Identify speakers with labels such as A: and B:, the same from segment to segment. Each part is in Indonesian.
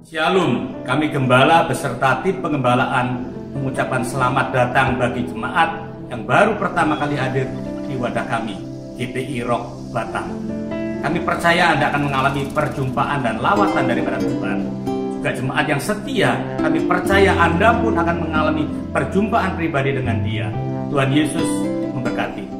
A: Shalom, kami gembala beserta tim pengembalaan mengucapkan selamat datang bagi jemaat yang baru pertama kali hadir di wadah kami, GPI Rock Batam. Kami percaya Anda akan mengalami perjumpaan dan lawatan daripada Tuhan. Juga jemaat yang setia, kami percaya Anda pun akan mengalami perjumpaan pribadi dengan Dia. Tuhan Yesus memberkati.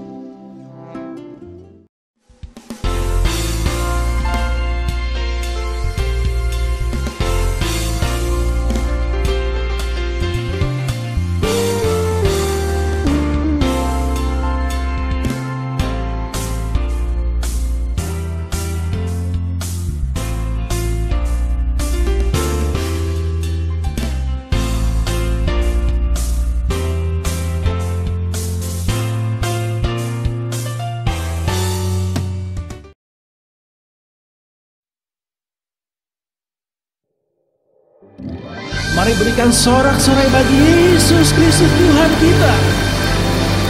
B: Mari berikan sorak-sorai bagi Yesus Kristus Tuhan kita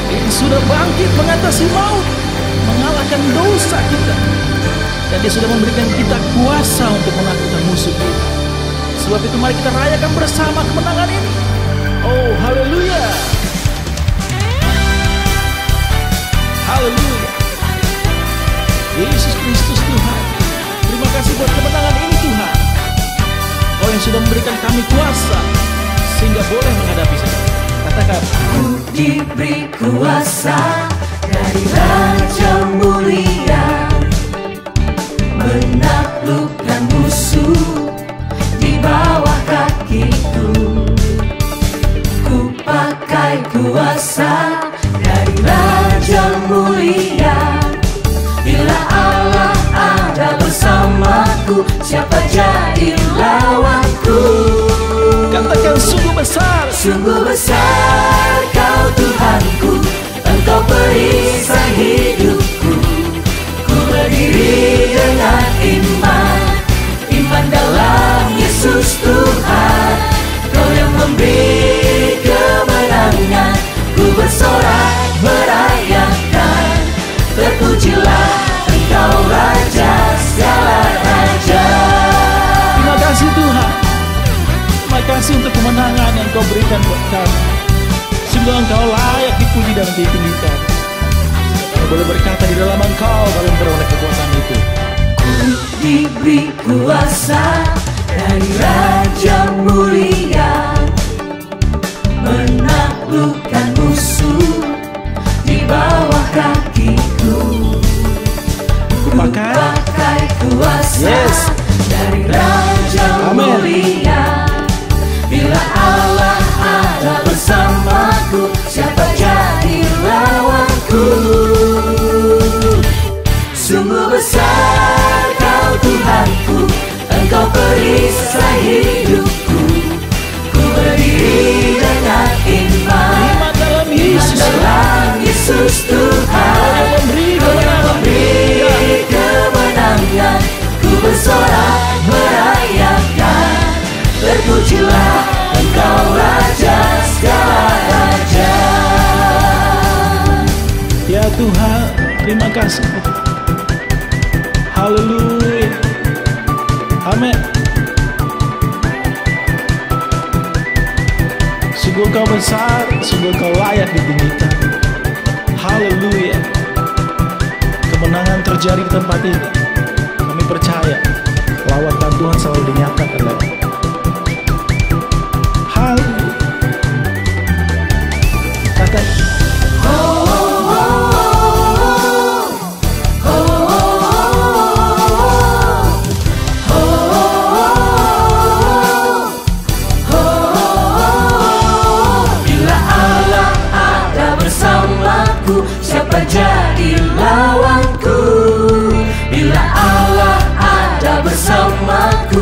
B: yang sudah bangkit mengatasi maut, mengalahkan dosa kita, dan Dia sudah memberikan kita kuasa untuk menaklukkan musuh kita. Sebab itu mari kita rayakan bersama kemenangan ini. Oh, haleluya, haleluya. Yesus Kristus Tuhan, terima kasih buat kemenangan ini Tuhan. Kau yang sudah memberikan kami kuasa sehingga boleh menghadapi segala. Katakan,
C: Ku diberi kuasa dari Raja Mulia, menaklukkan musuh di bawah kakiku. Ku pakai kuasa dari Raja Mulia. Bila Allah ada bersamaku, siapa jadi lawanku?
B: katakan sungguh besar.
C: Sungguh besar Kau Tuhanku, Engkau perisai hidupku. Ku berdiri dengan iman, iman dalam Yesus Tuhan. Kau yang memberi kemenangan, ku bersorak merayakan. Terpujilah Engkau Raja segala raja.
B: Terima kasih Tuhan. Terima kasih untuk kemenangan yang Kau berikan buat kami. Sungguh Engkau layak dipuji dan ditinggikan. Kami boleh berkata di dalam Engkau kami beroleh kekuatan itu.
C: Ku diberi kuasa dari Raja Mulia, menaklukkan musuh di bawah kakiku. Ku pakai kuasa dari Raja Mulia. Bila Allah ada bersamaku, siapa jadi lawanku? Sungguh besar Kau Tuhanku, Engkau perisai hidupku. Ku berdiri dengan iman
B: dalam Yesus,
C: dalam Yesus Tuhan. Kau yang memberi kemenangan, ku bersorak merayakan. Terpujilah Engkau Raja segala raja.
B: Ya Tuhan, terima kasih. Haleluya. Amin. Sungguh Kau besar, sungguh Kau layak ditinggikan. Haleluya. Kemenangan terjadi di tempat ini. Kami percaya lawatan Tuhan selalu dinyatakan dalam. Haleluya. Kata
C: siapa jadi lawanku? Bila Allah ada bersamaku,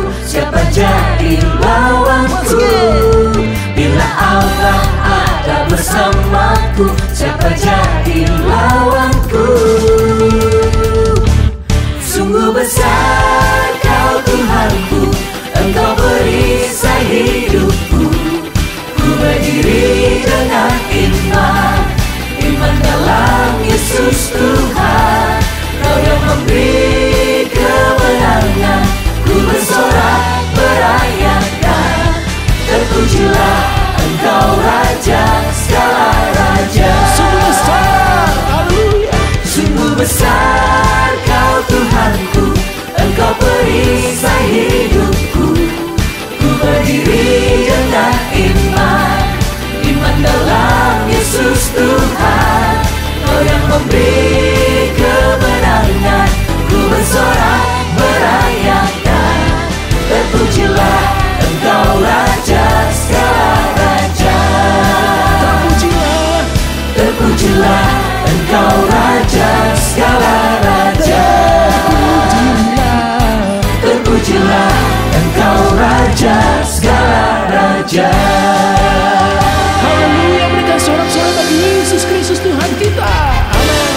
C: fajar.
B: Haleluya, berikan sorak-sorai bagi Yesus Kristus Tuhan kita. Amin.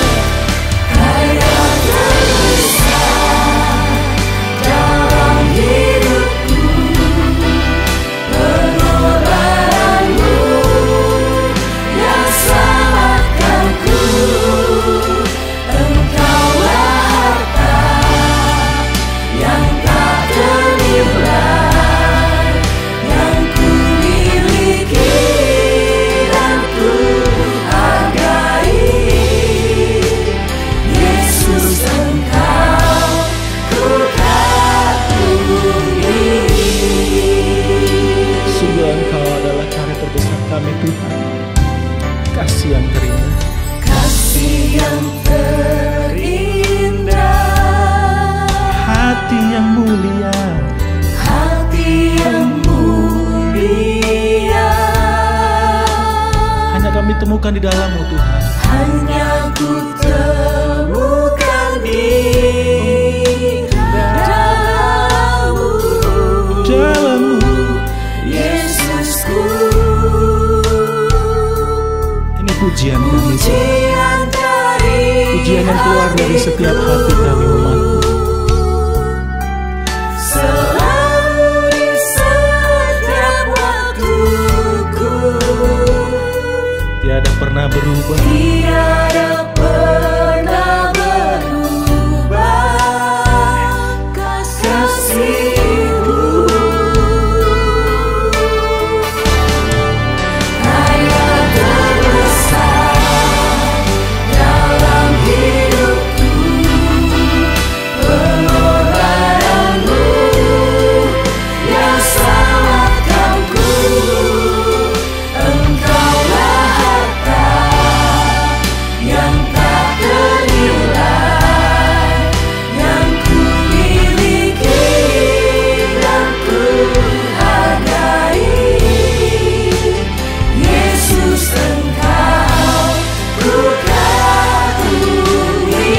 C: Karya terbesar dalam hidupku, pengorbananmu yang selamatkanku. Engkaulah harta yang tak ternilai, yang ku miliki dan ku hargai. Yesus, Engkau ku kagumi.
B: Sungguh Engkau adalah karya terbesar kami Tuhan. Kasih yang terindah,
C: Kasih yang terindah,
B: hati yang mulia,
C: hati yang mulia,
B: hanya kami temukan di dalam-Mu Tuhan.
C: hanya ku temukan di dalam-Mu.
B: Dalam-Mu.
C: Yesusku,
B: Ini pujian kami,
C: pujian dari
B: pujian yang keluar dari setiap hati kami umat-Mu.
C: selalu di setiap waktuku,
B: Tiada pernah berubah,
C: tiada pernah berubah kasih-Mu. Karya terbesar dalam hidupku, pengorbananmu yang selamatkanku. Engkaulah harta yang tak ternilai, yang ku miliki dan ku hargai. Yesus, Engkau ku kagumi.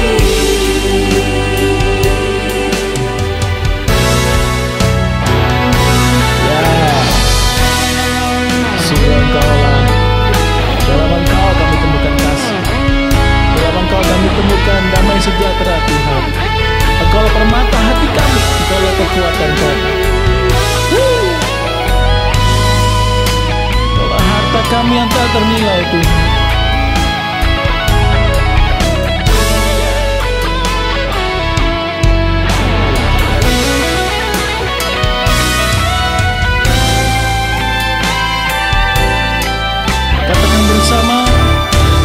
B: sungguh Engkaulah. Dalam Engkau kami temukan kasih, dalam Engkau kami temukan damai sejahtera Tuhan. Engkaulah permata hati kami, Engkaulah kekuatan kami. Engkaulah harta kami yang tak ternilai Tuhan. Katakan bersama,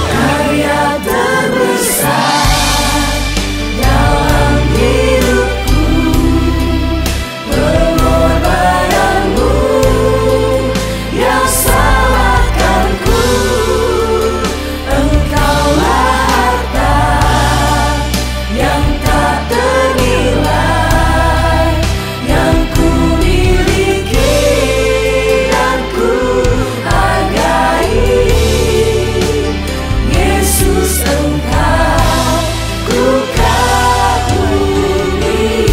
C: Karya terbesar dalam hidupku, pengorbananmu yang selamatkanku. Engkaulah harta yang tak ternilai, yang ku miliki dan ku hargai. Yesus, Engkau ku kagumi.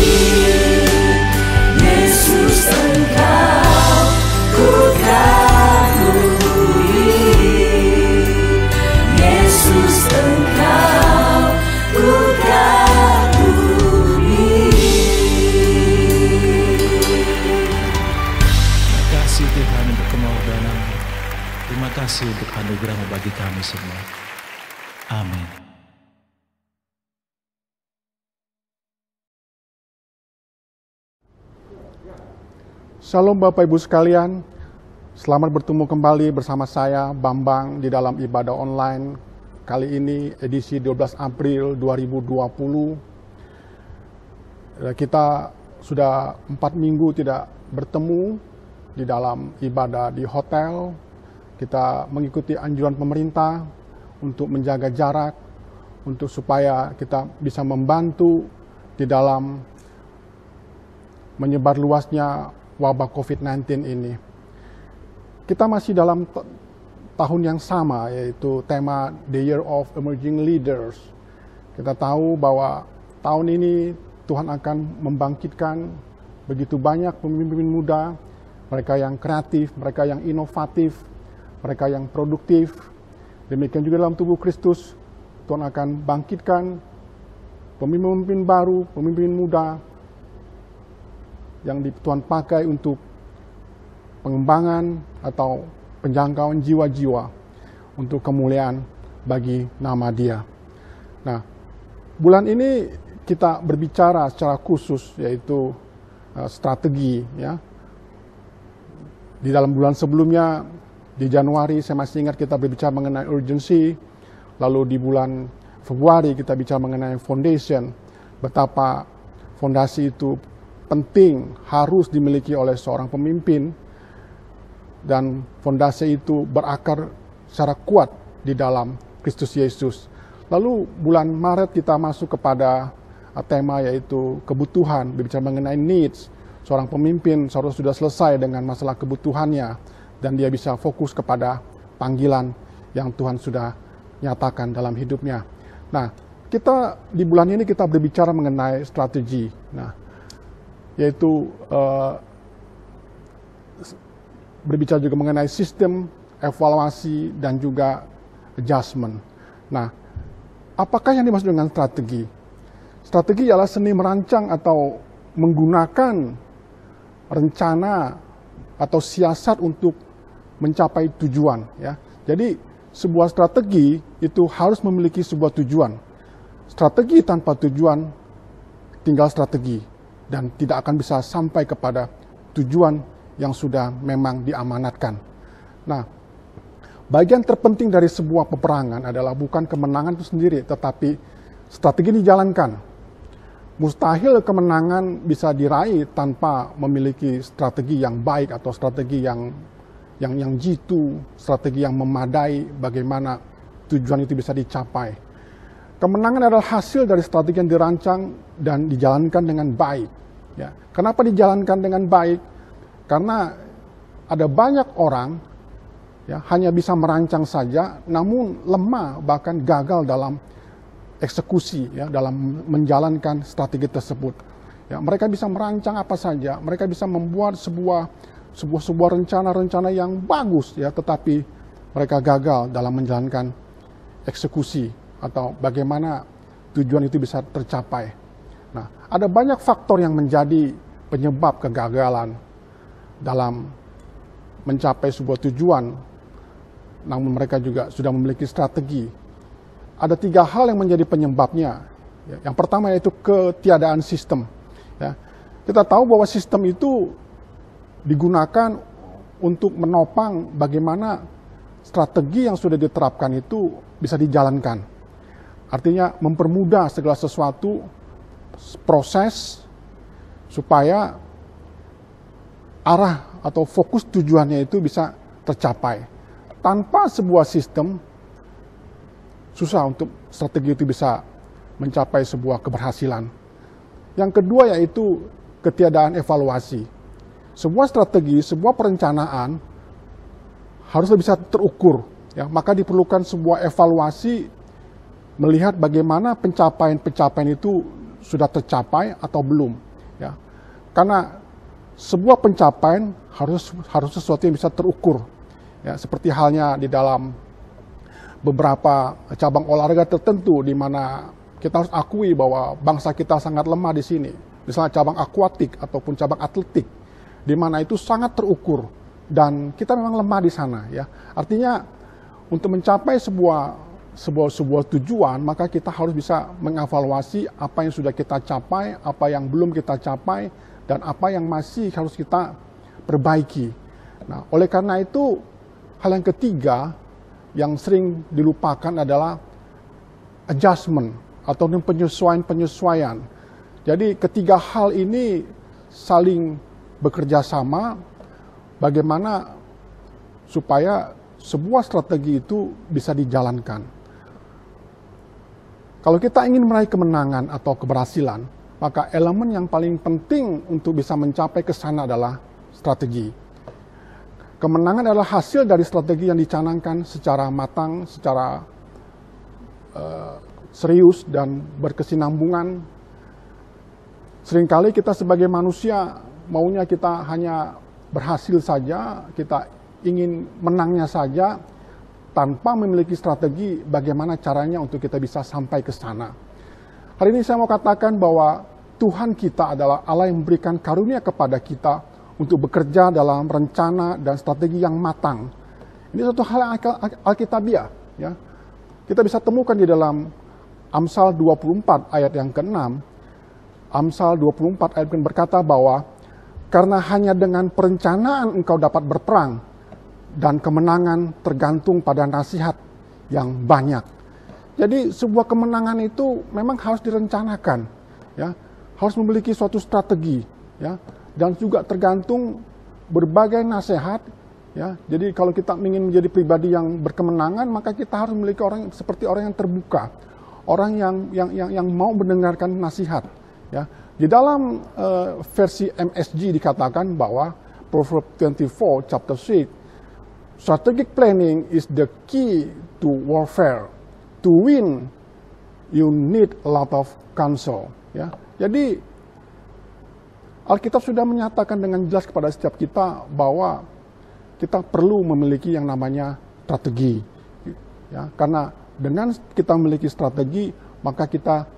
C: Yesus, Engkau ku kagumi. Yesus, Engkau ku kagumi.
B: terima kasih Tuhan untuk pengorbanan-Mu. Terima kasih untuk anugerah-Mu bagi kami semua. Amin.
D: Shalom Bapak Ibu sekalian, selamat bertemu kembali bersama saya Bambang di dalam ibadah online. Kali ini edisi 12 April 2020. Kita sudah 4 minggu tidak bertemu di dalam ibadah di hotel. Kita mengikuti anjuran pemerintah untuk menjaga jarak, untuk supaya kita bisa membantu di dalam menyebar luasnya wabah COVID-19 ini. Kita masih dalam tahun yang sama, yaitu tema The Year of Emerging Leaders. Kita tahu bahwa tahun ini Tuhan akan membangkitkan begitu banyak pemimpin muda mereka yang kreatif, mereka yang inovatif, mereka yang produktif. Demikian juga dalam tubuh Kristus, Tuhan akan bangkitkan pemimpin baru, pemimpin muda yang Tuhan pakai untuk pengembangan atau penjangkauan jiwa-jiwa untuk kemuliaan bagi nama Dia. Nah, bulan ini kita berbicara secara khusus yaitu strategi, ya. Di dalam bulan sebelumnya di Januari saya masih ingat kita berbicara mengenai urgency, lalu di bulan Februari kita bicara mengenai foundation, betapa fondasi itu penting, harus dimiliki oleh seorang pemimpin, dan fondasi itu berakar secara kuat di dalam Kristus Yesus. Lalu bulan Maret kita masuk kepada tema yaitu kebutuhan, berbicara mengenai needs. Seorang pemimpin seharusnya sudah selesai dengan masalah kebutuhannya dan dia bisa fokus kepada panggilan yang Tuhan sudah nyatakan dalam hidupnya. Nah, kita di bulan ini kita berbicara mengenai strategi. Nah, yaitu berbicara juga mengenai sistem, evaluasi, dan juga adjustment. Nah, apakah yang dimaksud dengan strategi? Strategi adalah seni merancang atau menggunakan rencana atau siasat untuk mencapai tujuan. Ya. Jadi sebuah strategi itu harus memiliki sebuah tujuan. Strategi tanpa tujuan tinggal strategi dan tidak akan bisa sampai kepada tujuan yang sudah memang diamanatkan. Nah, bagian terpenting dari sebuah peperangan adalah bukan kemenangan itu sendiri, tetapi strategi dijalankan. Mustahil kemenangan bisa diraih tanpa memiliki strategi yang baik atau strategi yang jitu, strategi yang memadai bagaimana tujuan itu bisa dicapai. Kemenangan adalah hasil dari strategi yang dirancang dan dijalankan dengan baik. Ya. Kenapa dijalankan dengan baik? Karena ada banyak orang ya, hanya bisa merancang saja, namun lemah bahkan gagal dalam eksekusi, ya, dalam menjalankan strategi tersebut. Ya, mereka bisa merancang apa saja, mereka bisa membuat sebuah rencana-rencana yang bagus, ya, tetapi mereka gagal dalam menjalankan eksekusi atau bagaimana tujuan itu bisa tercapai. Nah, ada banyak faktor yang menjadi penyebab kegagalan dalam mencapai sebuah tujuan, namun mereka juga sudah memiliki strategi. Ada 3 hal yang menjadi penyebabnya. Yang pertama yaitu ketiadaan sistem. Ya. Kita tahu bahwa sistem itu digunakan untuk menopang bagaimana strategi yang sudah diterapkan itu bisa dijalankan. Artinya mempermudah segala sesuatu, proses, supaya arah atau fokus tujuannya itu bisa tercapai. Tanpa sebuah sistem, susah untuk strategi itu bisa mencapai sebuah keberhasilan. Yang kedua yaitu ketiadaan evaluasi. Sebuah strategi, sebuah perencanaan harus bisa terukur. Ya, maka diperlukan sebuah evaluasi melihat bagaimana pencapaian-pencapaian itu sudah tercapai atau belum. Ya. Karena sebuah pencapaian harus sesuatu yang bisa terukur. Ya, seperti halnya di dalam beberapa cabang olahraga tertentu di mana kita harus akui bahwa bangsa kita sangat lemah di sini. Misalnya cabang akuatik ataupun cabang atletik, di mana itu sangat terukur dan kita memang lemah di sana. Ya, artinya untuk mencapai sebuah tujuan, maka kita harus bisa mengevaluasi apa yang sudah kita capai, apa yang belum kita capai, dan apa yang masih harus kita perbaiki. Nah, oleh karena itu hal yang ketiga yang sering dilupakan adalah adjustment atau penyesuaian-penyesuaian. Jadi ketiga hal ini saling bekerja sama bagaimana supaya sebuah strategi itu bisa dijalankan. Kalau kita ingin meraih kemenangan atau keberhasilan, maka elemen yang paling penting untuk bisa mencapai ke sana adalah strategi. Kemenangan adalah hasil dari strategi yang dicanangkan secara matang, secara serius dan berkesinambungan. Seringkali kita sebagai manusia maunya kita hanya berhasil saja, kita ingin menangnya saja, tanpa memiliki strategi bagaimana caranya untuk kita bisa sampai ke sana. Hari ini saya mau katakan bahwa Tuhan kita adalah Allah yang memberikan karunia kepada kita untuk bekerja dalam rencana dan strategi yang matang. Ini satu hal yang alkitabiah. Ya. Kita bisa temukan di dalam Amsal 24 ayat yang ke-6. Amsal 24 ayat yang berkata bahwa karena hanya dengan perencanaan engkau dapat berperang dan kemenangan tergantung pada nasihat yang banyak. Jadi sebuah kemenangan itu memang harus direncanakan, ya, harus memiliki suatu strategi, ya, dan juga tergantung berbagai nasihat, ya. Jadi kalau kita ingin menjadi pribadi yang berkemenangan, maka kita harus memiliki seperti orang yang terbuka, orang yang mau mendengarkan nasihat, ya. Di dalam versi MSG dikatakan bahwa Proverbs 24 chapter 6, strategic planning is the key to warfare. To win, you need a lot of counsel. Ya, jadi Alkitab sudah menyatakan dengan jelas kepada setiap kita bahwa kita perlu memiliki yang namanya strategi. Ya, karena dengan kita memiliki strategi, maka kita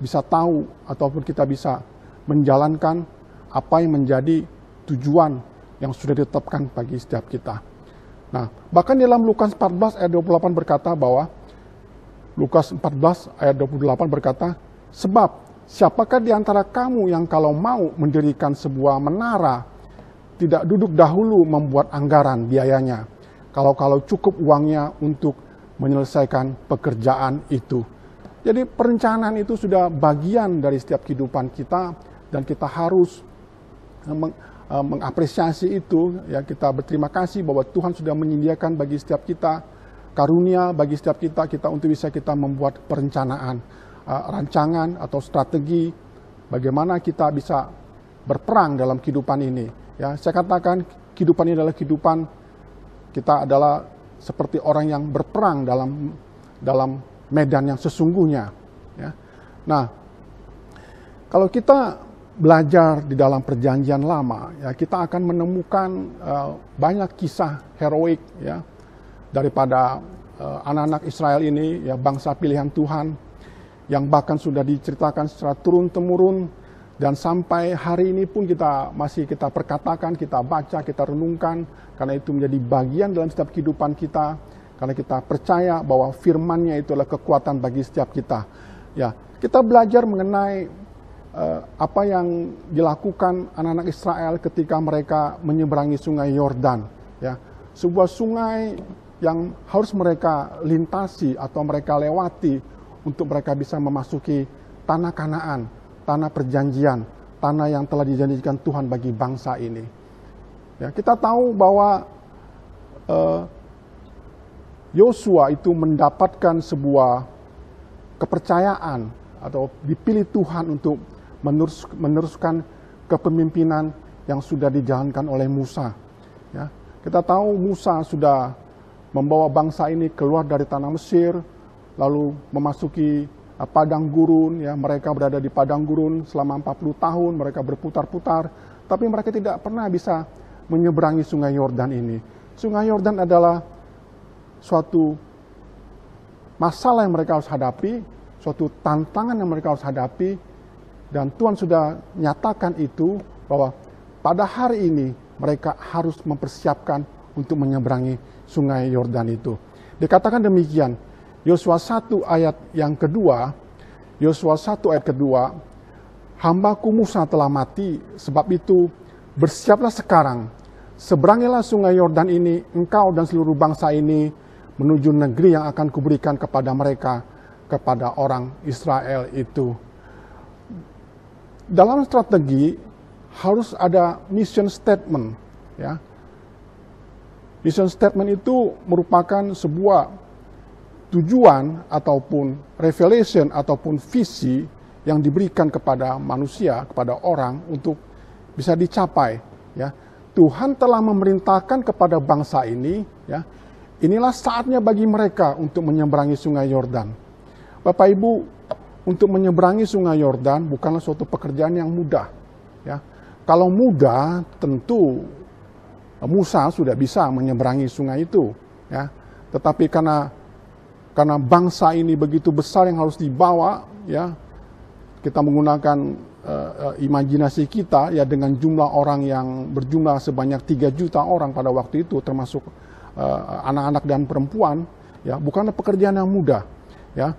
D: bisa tahu ataupun kita bisa menjalankan apa yang menjadi tujuan yang sudah ditetapkan bagi setiap kita. Nah, bahkan dalam Lukas 14 ayat 28 berkata bahwa Lukas 14 ayat 28 berkata, sebab siapakah di antara kamu yang kalau mau mendirikan sebuah menara tidak duduk dahulu membuat anggaran biayanya, kalau cukup uangnya untuk menyelesaikan pekerjaan itu. Jadi perencanaan itu sudah bagian dari setiap kehidupan kita dan kita harus mengapresiasi itu, ya, kita berterima kasih bahwa Tuhan sudah menyediakan bagi setiap kita karunia bagi setiap kita untuk bisa kita membuat perencanaan, rancangan atau strategi bagaimana kita bisa berperang dalam kehidupan ini. Ya, saya katakan kehidupan ini adalah kehidupan kita adalah seperti orang yang berperang dalam medan yang sesungguhnya. Ya. Nah, kalau kita belajar di dalam perjanjian lama, ya, kita akan menemukan banyak kisah heroik, ya, daripada anak-anak Israel ini, ya, bangsa pilihan Tuhan, yang bahkan sudah diceritakan secara turun-temurun, dan sampai hari ini pun kita perkatakan, kita baca, kita renungkan, karena itu menjadi bagian dalam setiap kehidupan kita, karena kita percaya bahwa firman-Nya itu adalah kekuatan bagi setiap kita. Ya, kita belajar mengenai apa yang dilakukan anak-anak Israel ketika mereka menyeberangi sungai Yordan, ya, sebuah sungai yang harus mereka lintasi atau mereka lewati untuk mereka bisa memasuki tanah Kanaan, tanah perjanjian, tanah yang telah dijanjikan Tuhan bagi bangsa ini. Ya, kita tahu bahwa Yosua itu mendapatkan sebuah kepercayaan atau dipilih Tuhan untuk meneruskan kepemimpinan yang sudah dijalankan oleh Musa. Ya, kita tahu Musa sudah membawa bangsa ini keluar dari tanah Mesir, lalu memasuki padang gurun, ya, mereka berada di padang gurun selama 40 tahun, mereka berputar-putar, tapi mereka tidak pernah bisa menyeberangi sungai Yordan ini. Sungai Yordan adalah suatu masalah yang mereka harus hadapi, suatu tantangan yang mereka harus hadapi, dan Tuhan sudah nyatakan itu bahwa pada hari ini mereka harus mempersiapkan untuk menyeberangi sungai Yordan itu. Dikatakan demikian, Yosua 1 ayat yang kedua, Yosua 1 ayat kedua, hambaku Musa telah mati, sebab itu bersiaplah sekarang, seberangilah sungai Yordan ini, engkau dan seluruh bangsa ini, menuju negeri yang akan kuberikan kepada mereka, kepada orang Israel itu. Dalam strategi harus ada mission statement, ya. Mission statement itu merupakan sebuah tujuan ataupun revelation ataupun visi yang diberikan kepada manusia, kepada orang untuk bisa dicapai, ya. Tuhan telah memerintahkan kepada bangsa ini, ya. Inilah saatnya bagi mereka untuk menyeberangi sungai Yordan. Bapak Ibu, untuk menyeberangi sungai Yordan bukanlah suatu pekerjaan yang mudah, ya. kalau mudah tentu Musa sudah bisa menyeberangi sungai itu, ya. Tetapi karena bangsa ini begitu besar yang harus dibawa, ya, kita menggunakan imajinasi kita, ya, dengan jumlah orang yang berjumlah sebanyak 3 juta orang pada waktu itu, termasuk anak-anak dan perempuan, ya, bukanlah pekerjaan yang mudah, ya.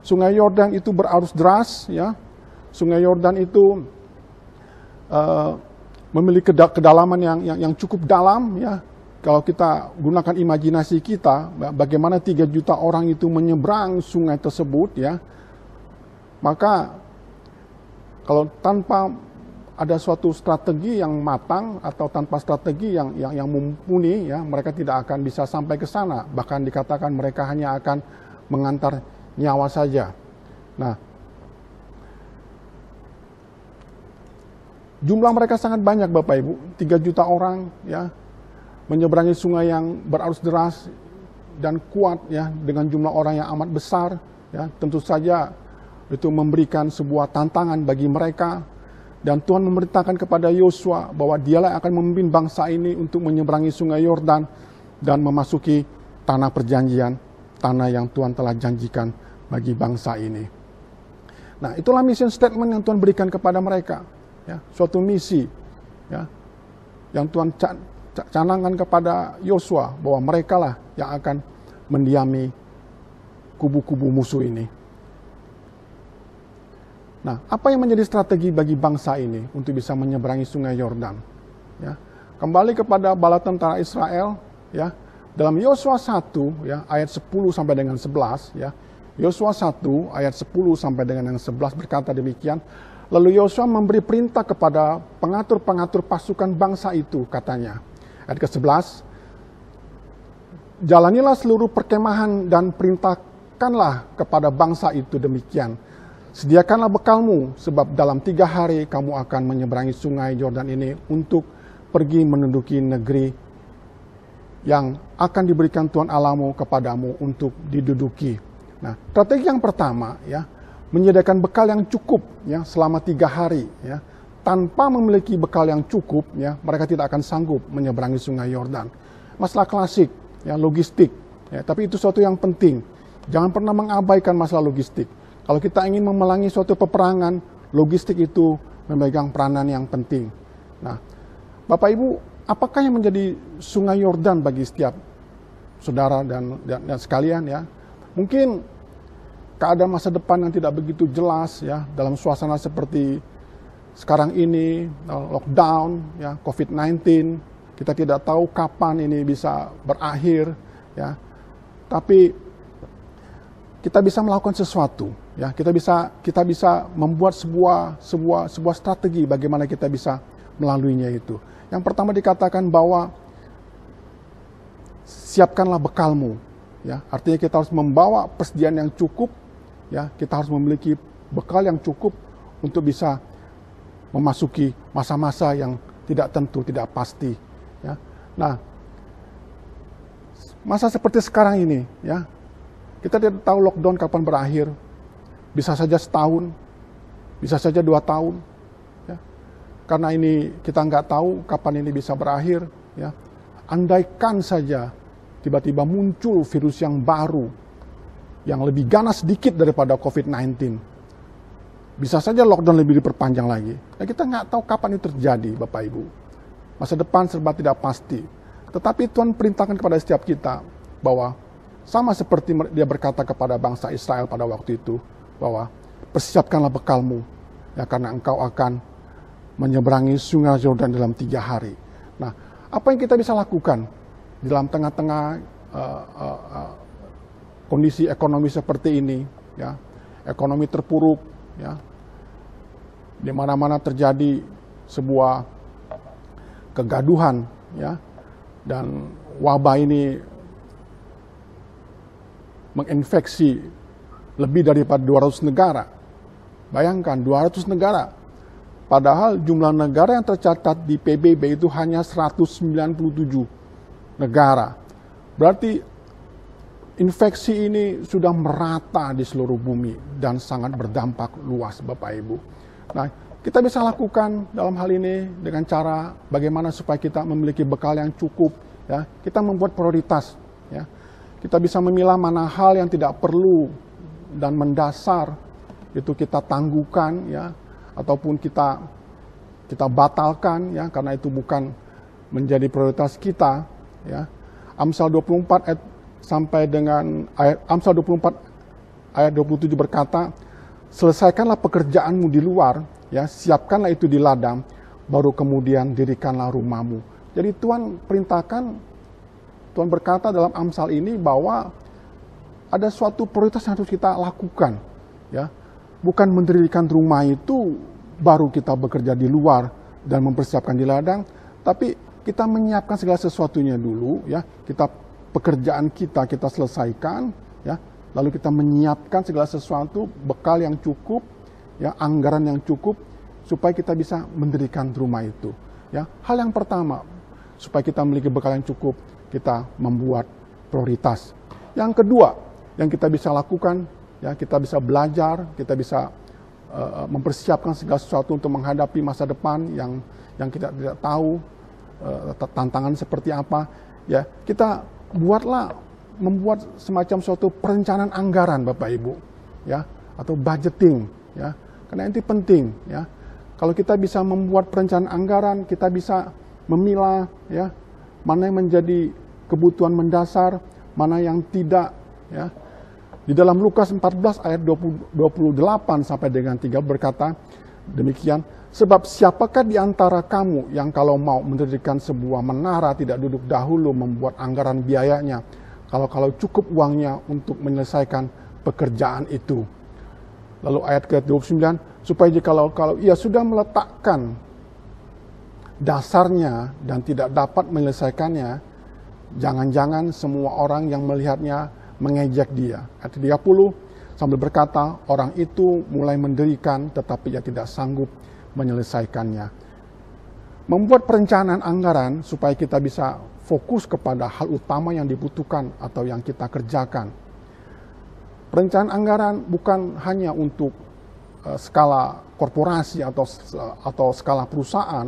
D: Sungai Yordan itu berarus deras, ya. Sungai Yordan itu memiliki kedalaman yang cukup dalam, ya. Kalau kita gunakan imajinasi kita, bagaimana 3 juta orang itu menyeberang sungai tersebut, ya, maka kalau tanpa ada suatu strategi yang matang atau tanpa strategi yang mumpuni, ya, mereka tidak akan bisa sampai ke sana. Bahkan dikatakan mereka hanya akan mengantar nyawa saja. Nah, jumlah mereka sangat banyak, Bapak Ibu, 3 juta orang, ya, menyeberangi sungai yang berarus deras dan kuat, ya, dengan jumlah orang yang amat besar, ya. Tentu saja itu memberikan sebuah tantangan bagi mereka, dan Tuhan memerintahkan kepada Yosua bahwa dialah yang akan memimpin bangsa ini untuk menyeberangi sungai Yordan dan memasuki tanah perjanjian, tanah yang Tuhan telah janjikan bagi bangsa ini. Nah, itulah mission statement yang Tuhan berikan kepada mereka, ya, suatu misi, ya, yang Tuhan canangkan kepada Yosua bahwa mereka lah yang akan mendiami kubu-kubu musuh ini. Nah, apa yang menjadi strategi bagi bangsa ini untuk bisa menyeberangi sungai Yordan? Ya, kembali kepada bala tentara Israel, ya, dalam Yosua 1, ya, ayat 10 sampai dengan 11, ya, Yosua 1 ayat 10 sampai dengan yang 11 berkata demikian. Lalu Yosua memberi perintah kepada pengatur-pengatur pasukan bangsa itu, katanya. Ayat ke-11, jalanilah seluruh perkemahan dan perintahkanlah kepada bangsa itu demikian. Sediakanlah bekalmu, sebab dalam 3 hari kamu akan menyeberangi sungai Yordan ini untuk pergi menduduki negeri yang akan diberikan Tuhan Allahmu kepadamu untuk diduduki. Nah, strategi yang pertama, ya, menyediakan bekal yang cukup, ya, selama 3 hari, ya. Tanpa memiliki bekal yang cukup, ya, mereka tidak akan sanggup menyeberangi sungai Yordan. Masalah klasik, ya, logistik, ya, tapi itu suatu yang penting. Jangan pernah mengabaikan masalah logistik. Kalau kita ingin memerangi suatu peperangan, logistik itu memegang peranan yang penting. Nah, Bapak Ibu, apakah yang menjadi sungai Yordan bagi setiap saudara dan sekalian, ya? Mungkin keadaan masa depan yang tidak begitu jelas, ya, dalam suasana seperti sekarang ini, lockdown, ya, COVID-19, kita tidak tahu kapan ini bisa berakhir, ya. Tapi kita bisa melakukan sesuatu, ya. Kita bisa membuat sebuah strategi bagaimana kita bisa melaluinya itu. Yang pertama dikatakan bahwa siapkanlah bekalmu, ya. Artinya kita harus membawa persediaan yang cukup, ya. Kita harus memiliki bekal yang cukup untuk bisa memasuki masa-masa yang tidak tentu, tidak pasti, ya. Nah, masa seperti sekarang ini, ya, kita tidak tahu lockdown kapan berakhir. Bisa saja setahun, bisa saja 2 tahun, ya. Karena ini kita nggak tahu kapan ini bisa berakhir, ya. Andaikan saja tiba-tiba muncul virus yang baru, yang lebih ganas sedikit daripada COVID-19. Bisa saja lockdown lebih diperpanjang lagi. Nah, kita nggak tahu kapan itu terjadi, Bapak Ibu. Masa depan serba tidak pasti. Tetapi Tuhan perintahkan kepada setiap kita bahwa sama seperti dia berkata kepada bangsa Israel pada waktu itu, bahwa persiapkanlah bekalmu, ya, karena engkau akan menyeberangi sungai Yordan dalam 3 hari. Nah, apa yang kita bisa lakukan di dalam tengah-tengah kondisi ekonomi seperti ini, ya, ekonomi terpuruk, ya, di mana-mana terjadi sebuah kegaduhan, ya, dan wabah ini menginfeksi lebih daripada 200 negara. Bayangkan 200 negara. Padahal jumlah negara yang tercatat di PBB itu hanya 197 negara. Berarti infeksi ini sudah merata di seluruh bumi dan sangat berdampak luas, Bapak Ibu. Nah, Kita bisa lakukan dalam hal ini dengan cara bagaimana supaya kita memiliki bekal yang cukup, ya. Kita membuat prioritas, ya. Kita bisa memilah mana hal yang tidak perlu dan mendasar itu kita tangguhkan, ya, ataupun kita batalkan, ya, karena itu bukan menjadi prioritas kita, ya. Amsal 24 ayat sampai dengan Amsal 24 ayat 27 berkata, selesaikanlah pekerjaanmu di luar, ya, siapkanlah itu di ladang, baru kemudian dirikanlah rumahmu. Jadi Tuhan berkata dalam Amsal ini bahwa ada suatu prioritas yang harus kita lakukan, ya. Bukan mendirikan rumah itu baru kita bekerja di luar dan mempersiapkan di ladang, tapi kita menyiapkan segala sesuatunya dulu, ya. Pekerjaan kita selesaikan, ya. Lalu kita menyiapkan segala sesuatu, bekal yang cukup, ya, anggaran yang cukup supaya kita bisa mendirikan rumah itu, ya. Hal yang pertama, supaya kita memiliki bekal yang cukup, kita membuat prioritas. Yang kedua, yang kita bisa lakukan, ya, kita bisa belajar, kita bisa mempersiapkan segala sesuatu untuk menghadapi masa depan yang kita tidak tahu tantangan seperti apa, ya. Kita membuat semacam suatu perencanaan anggaran, Bapak Ibu, ya, atau budgeting, ya. Karena itu penting, ya. Kalau kita bisa membuat perencanaan anggaran, kita bisa memilah, ya, mana yang menjadi kebutuhan mendasar, mana yang tidak, ya. Di dalam Lukas 14 ayat 28 sampai dengan 3 berkata demikian, sebab siapakah di antara kamu yang kalau mau mendirikan sebuah menara tidak duduk dahulu membuat anggaran biayanya, kalau cukup uangnya untuk menyelesaikan pekerjaan itu. Lalu ayat ke-29, supaya kalau ia sudah meletakkan dasarnya dan tidak dapat menyelesaikannya, jangan-jangan semua orang yang melihatnya mengejek dia. Ayat 30, sambil berkata, orang itu mulai mendirikan tetapi ia tidak sanggup menyelesaikannya. Membuat perencanaan anggaran supaya kita bisa fokus kepada hal utama yang dibutuhkan atau yang kita kerjakan. Perencanaan anggaran bukan hanya untuk skala korporasi atau skala perusahaan,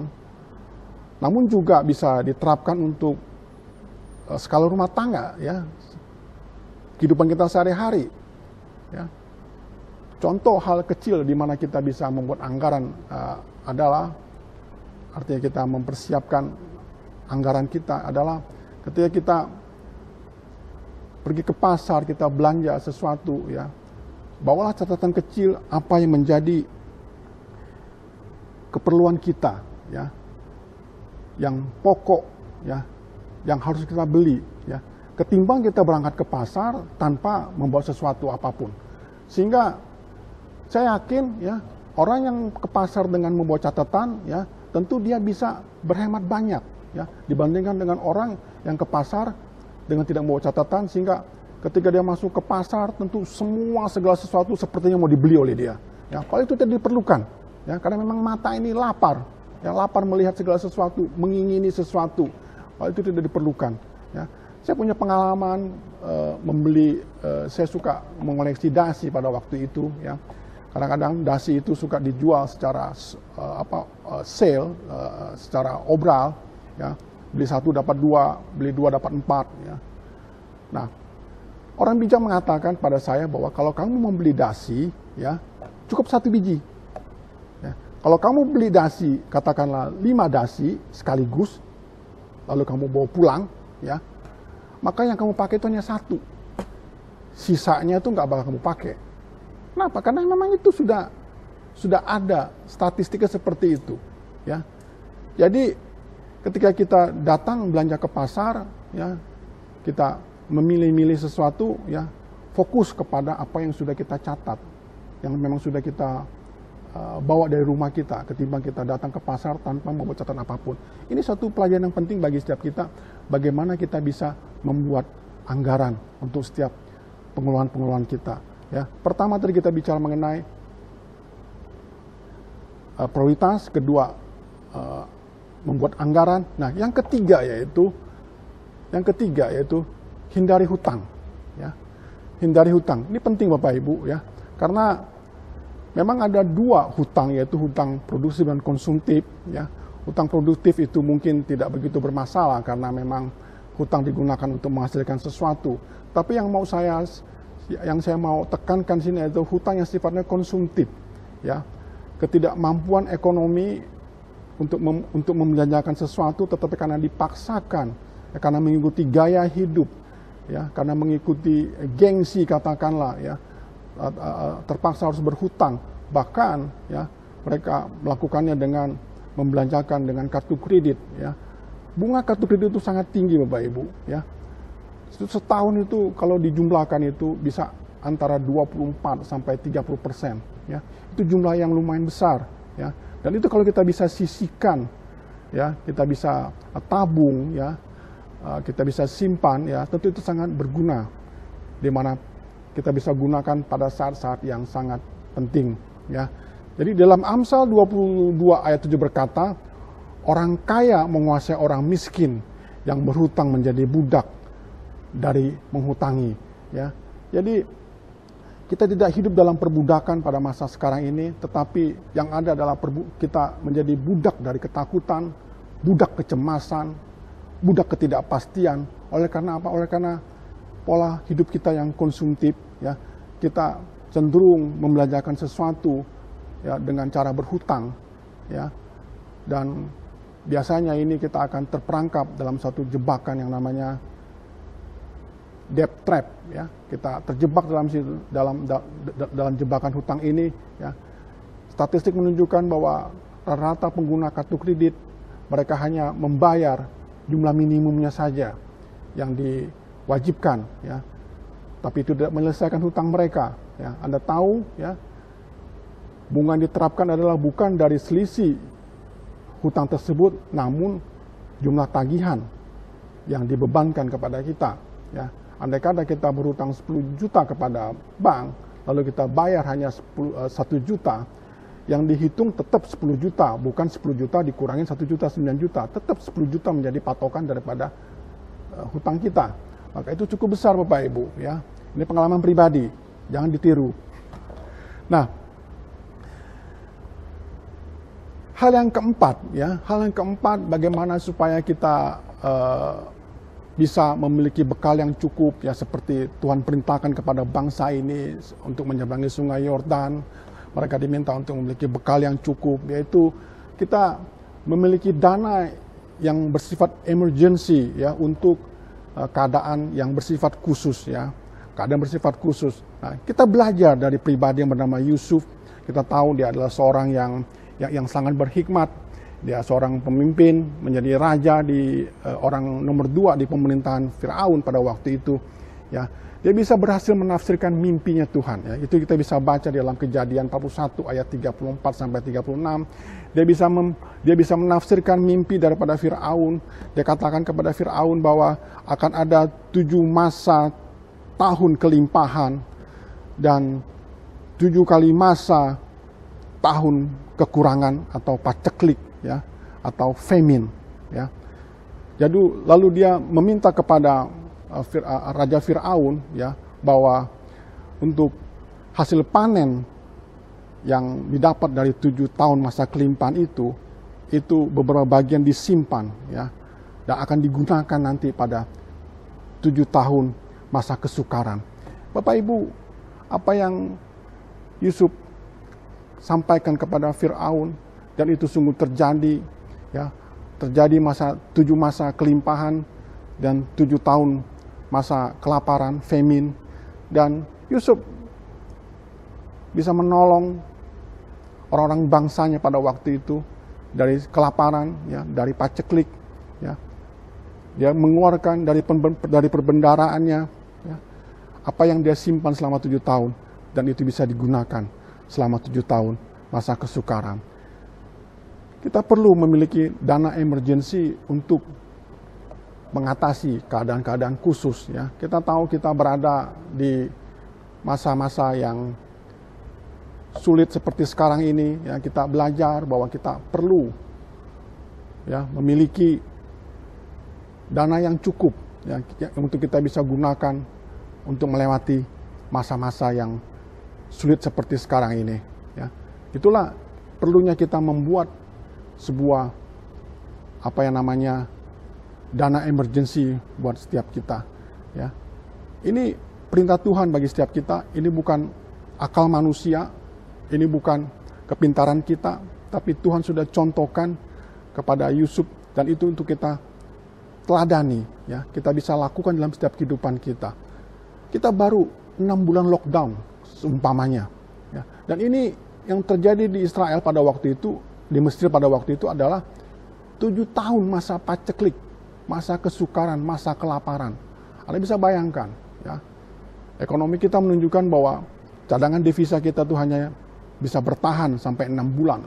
D: namun juga bisa diterapkan untuk skala rumah tangga, ya, kehidupan kita sehari-hari, ya. Contoh hal kecil di mana kita bisa membuat anggaran adalah, artinya kita mempersiapkan anggaran kita adalah ketika kita pergi ke pasar, kita belanja sesuatu, ya, bawalah catatan kecil apa yang menjadi keperluan kita, ya, yang pokok, ya, yang harus kita beli, ya, ketimbang kita berangkat ke pasar tanpa membawa sesuatu apapun. Sehingga saya yakin, ya, orang yang ke pasar dengan membawa catatan, ya, tentu dia bisa berhemat banyak, ya, dibandingkan dengan orang yang ke pasar dengan tidak membawa catatan, sehingga ketika dia masuk ke pasar tentu segala sesuatu sepertinya mau dibeli oleh dia, ya. Kalau itu tidak diperlukan, ya, karena memang mata ini lapar, ya, lapar melihat segala sesuatu, mengingini sesuatu. Kalau itu tidak diperlukan, ya. Saya punya pengalaman saya suka mengoleksi dasi pada waktu itu, ya. Kadang-kadang dasi itu suka dijual secara sale, secara obral, ya. Beli 1 dapat 2, beli 2 dapat 4, ya. Nah, orang bijak mengatakan pada saya bahwa kalau kamu membeli dasi, ya, cukup 1 biji. Ya. Kalau kamu beli dasi, katakanlah 5 dasi sekaligus, lalu kamu bawa pulang, ya, maka yang kamu pakai itu hanya 1. Sisanya itu nggak bakal kamu pakai. Kenapa? Karena memang itu sudah ada statistiknya seperti itu, ya. Jadi ketika kita datang belanja ke pasar, ya, kita memilih-milih sesuatu, ya, fokus kepada apa yang sudah kita catat, yang memang sudah kita bawa dari rumah kita, ketimbang kita datang ke pasar tanpa membawa catatan apapun. Ini satu pelajaran yang penting bagi setiap kita, bagaimana kita bisa membuat anggaran untuk setiap pengeluaran-pengeluaran kita, ya. Pertama tadi kita bicara mengenai prioritas, kedua membuat anggaran. Nah, yang ketiga yaitu hindari hutang, ya. Hindari hutang. Ini penting Bapak Ibu, ya. Karena memang ada dua hutang, yaitu hutang produktif dan konsumtif. Ya. Hutang produktif itu mungkin tidak begitu bermasalah karena memang hutang digunakan untuk menghasilkan sesuatu. Tapi yang saya mau tekankan sini itu hutang yang sifatnya konsumtif. Ya. Ketidakmampuan ekonomi untuk membelanjakan sesuatu, tetapi karena dipaksakan, ya, karena mengikuti gaya hidup, ya, karena mengikuti gengsi katakanlah, ya, terpaksa harus berhutang. Bahkan, ya, mereka melakukannya dengan membelanjakan dengan kartu kredit. Ya. Bunga kartu kredit itu sangat tinggi, Bapak Ibu. Ya. Setahun itu kalau dijumlahkan itu bisa antara 24 sampai 30%. Ya. Itu jumlah yang lumayan besar. Ya. Dan itu kalau kita bisa sisihkan, ya, kita bisa tabung, ya, kita bisa simpan, ya, tentu itu sangat berguna, di mana kita bisa gunakan pada saat-saat yang sangat penting. Ya. Jadi dalam Amsal 22 ayat 7 berkata, orang kaya menguasai orang miskin yang berhutang menjadi budak dari menghutangi. Ya. Jadi kita tidak hidup dalam perbudakan pada masa sekarang ini, tetapi yang ada adalah kita menjadi budak dari ketakutan, budak kecemasan, budak ketidakpastian. Oleh karena apa? Oleh karena pola hidup kita yang konsumtif, ya, kita cenderung membelanjakan sesuatu, ya, dengan cara berhutang, ya, dan biasanya ini kita akan terperangkap dalam satu jebakan yang namanya debt trap, ya. Kita terjebak dalam jebakan hutang ini, ya. Statistik menunjukkan bahwa rata-rata pengguna kartu kredit mereka hanya membayar jumlah minimumnya saja yang diwajibkan, ya. Tapi itu tidak menyelesaikan hutang mereka, ya. Anda tahu, ya, bunga yang diterapkan adalah bukan dari selisih hutang tersebut, namun jumlah tagihan yang dibebankan kepada kita, ya. Andai kata kita berhutang 10 juta kepada bank, lalu kita bayar hanya 1 juta, yang dihitung tetap 10 juta, bukan 10 juta dikurangin 1 juta, 9 juta, tetap 10 juta menjadi patokan daripada hutang kita. Maka itu cukup besar, Bapak Ibu, ya. Ini pengalaman pribadi, jangan ditiru. Nah, hal yang keempat, bagaimana supaya kita bisa memiliki bekal yang cukup, ya, seperti Tuhan perintahkan kepada bangsa ini untuk menyeberangi sungai Yordan. Mereka diminta untuk memiliki bekal yang cukup, yaitu kita memiliki dana yang bersifat emergency, ya, untuk keadaan yang bersifat khusus, ya, keadaan bersifat khusus. Nah, kita belajar dari pribadi yang bernama Yusuf. Kita tahu dia adalah seorang yang sangat berhikmat. Dia seorang pemimpin, menjadi raja orang nomor 2 di pemerintahan Firaun pada waktu itu. Ya, dia bisa berhasil menafsirkan mimpinya Tuhan. Ya, itu kita bisa baca di dalam Kejadian 41 ayat 34 sampai 36. Dia bisa menafsirkan mimpi daripada Firaun. Dia katakan kepada Firaun bahwa akan ada 7 masa tahun kelimpahan dan 7 kali masa tahun kekurangan atau paceklik, ya, atau famine, ya. Jadi lalu dia meminta kepada Raja Firaun, ya, bahwa untuk hasil panen yang didapat dari 7 tahun masa kelimpahan itu beberapa bagian disimpan, ya, dan akan digunakan nanti pada 7 tahun masa kesukaran. Bapak Ibu, apa yang Yusuf sampaikan kepada Firaun, dan itu sungguh terjadi, ya, terjadi 7 masa kelimpahan dan 7 tahun masa kelaparan, famine, dan Yusuf bisa menolong orang-orang bangsanya pada waktu itu dari kelaparan, ya, dari paceklik, ya. Dia mengeluarkan dari perbendaraannya, ya, apa yang dia simpan selama 7 tahun, dan itu bisa digunakan selama 7 tahun masa kesukaran. Kita perlu memiliki dana emergency untuk mengatasi keadaan-keadaan khusus, ya. Kita tahu kita berada di masa-masa yang sulit seperti sekarang ini, ya. Kita belajar bahwa kita perlu, ya, memiliki dana yang cukup, ya, untuk kita bisa gunakan untuk melewati masa-masa yang sulit seperti sekarang ini, Ya, itulah perlunya kita membuat sebuah dana emergency buat setiap kita. Ya, ini perintah Tuhan bagi setiap kita. Ini bukan akal manusia, ini bukan kepintaran kita, tapi Tuhan sudah contohkan kepada Yusuf, dan itu untuk kita teladani. Ya, kita bisa lakukan dalam setiap kehidupan kita. Kita baru 6 bulan lockdown, seumpamanya. Ya, dan ini yang terjadi di Israel pada waktu itu, di Mesir pada waktu itu adalah 7 tahun masa paceklik, masa kesukaran, masa kelaparan. Anda bisa bayangkan, ya, ekonomi kita menunjukkan bahwa cadangan devisa kita tuh hanya bisa bertahan sampai 6 bulan.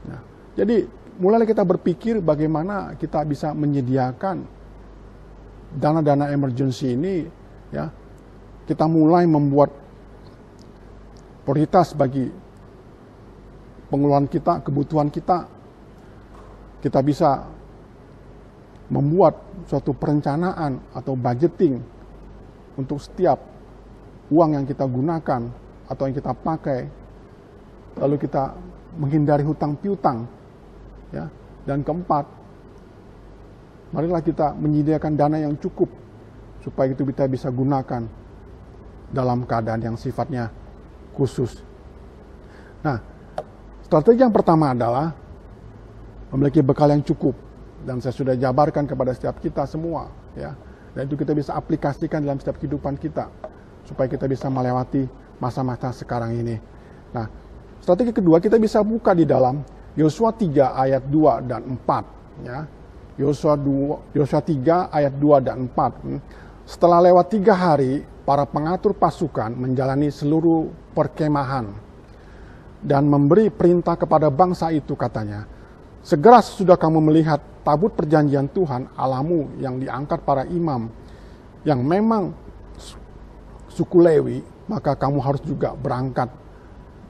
D: Ya, jadi mulai kita berpikir bagaimana kita bisa menyediakan dana-dana emergency ini. Ya, kita mulai membuat prioritas bagi pengeluaran kita, kebutuhan kita. Kita bisa membuat suatu perencanaan atau budgeting untuk setiap uang yang kita gunakan atau yang kita pakai. Lalu kita menghindari hutang piutang. Ya. Dan keempat, marilah kita menyediakan dana yang cukup supaya itu kita bisa gunakan dalam keadaan yang sifatnya khusus. Nah, strategi yang pertama adalah memiliki bekal yang cukup, dan saya sudah jabarkan kepada setiap kita semua, ya. Dan itu kita bisa aplikasikan dalam setiap kehidupan kita supaya kita bisa melewati masa-masa sekarang ini. Nah, strategi kedua kita bisa buka di dalam Yosua 3 ayat 2 dan 4, ya. Yosua 3 ayat 2 dan 4. Setelah lewat 3 hari, para pengatur pasukan menjalani seluruh perkemahan dan memberi perintah kepada bangsa itu, katanya, segera sesudah kamu melihat tabut perjanjian Tuhan Allahmu yang diangkat para imam yang memang suku Lewi, maka kamu harus juga berangkat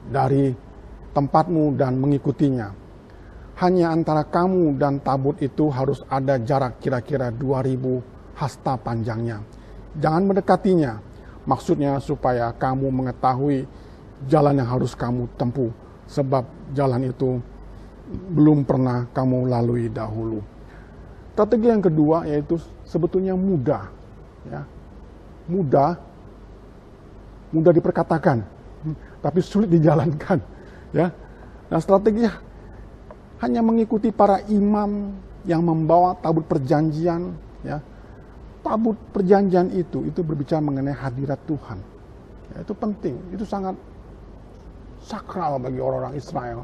D: dari tempatmu dan mengikutinya. Hanya antara kamu dan tabut itu harus ada jarak kira-kira 2000 hasta panjangnya. Jangan mendekatinya, maksudnya supaya kamu mengetahui jalan yang harus kamu tempuh, sebab jalan itu belum pernah kamu lalui dahulu. Strategi yang kedua yaitu sebetulnya mudah, ya. Mudah diperkatakan, tapi sulit dijalankan, ya. Nah, strateginya hanya mengikuti para imam yang membawa tabut perjanjian, ya. Tabut perjanjian itu berbicara mengenai hadirat Tuhan. Ya, itu penting, itu sangat sakral bagi orang-orang Israel,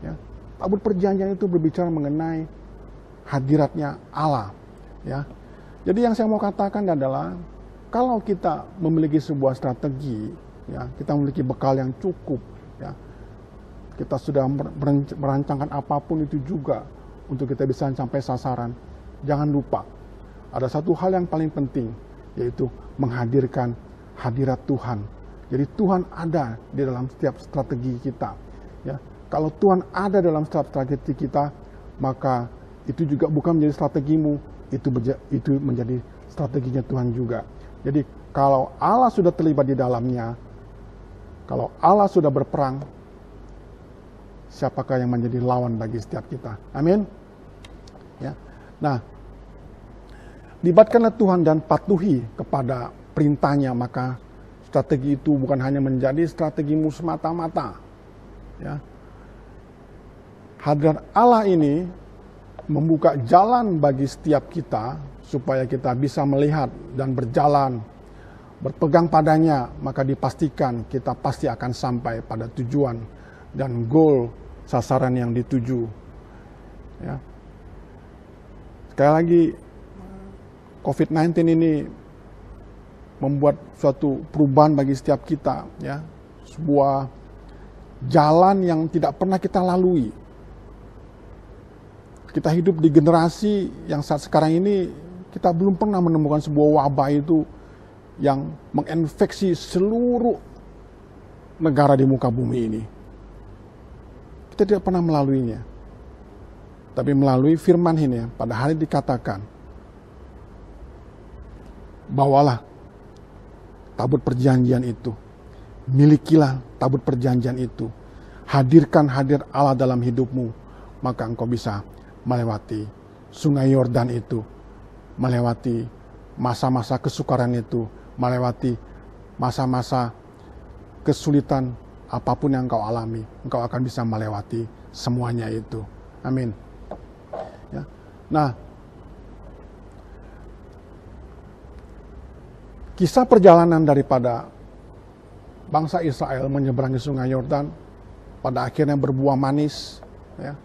D: ya. Tabut perjanjian itu berbicara mengenai hadiratnya Allah, ya. Jadi yang saya mau katakan adalah kalau kita memiliki sebuah strategi, ya, kita memiliki bekal yang cukup, ya. Kita sudah merancangkan apapun itu juga untuk kita bisa sampai sasaran. Jangan lupa ada satu hal yang paling penting, yaitu menghadirkan hadirat Tuhan. Jadi Tuhan ada di dalam setiap strategi kita, ya. Kalau Tuhan ada dalam setiap strategi kita, maka itu juga bukan menjadi strategimu, itu menjadi strateginya Tuhan juga. Jadi kalau Allah sudah terlibat di dalamnya, kalau Allah sudah berperang, siapakah yang menjadi lawan bagi setiap kita? Amin. Ya. Nah, libatkanlah Tuhan dan patuhi kepada perintahnya, maka strategi itu bukan hanya menjadi strategimu semata-mata, ya. Hadirat Allah ini membuka jalan bagi setiap kita supaya kita bisa melihat dan berjalan, berpegang padanya, maka dipastikan kita pasti akan sampai pada tujuan dan goal sasaran yang dituju. Ya. Sekali lagi, COVID-19 ini membuat suatu perubahan bagi setiap kita, ya. Sebuah jalan yang tidak pernah kita lalui. Kita hidup di generasi yang saat sekarang ini kita belum pernah menemukan sebuah wabah itu yang menginfeksi seluruh negara di muka bumi ini. Kita tidak pernah melaluinya. Tapi melalui firman ini pada hari dikatakan, bawalah tabut perjanjian itu, milikilah tabut perjanjian itu. hadir Allah dalam hidupmu, maka engkau bisa melewati sungai Yordan itu, melewati masa-masa kesukaran itu, melewati masa-masa kesulitan apapun yang engkau alami, engkau akan bisa melewati semuanya itu. Amin. Ya. Nah, kisah perjalanan daripada bangsa Israel menyeberangi sungai Yordan pada akhirnya berbuah manis. Ya.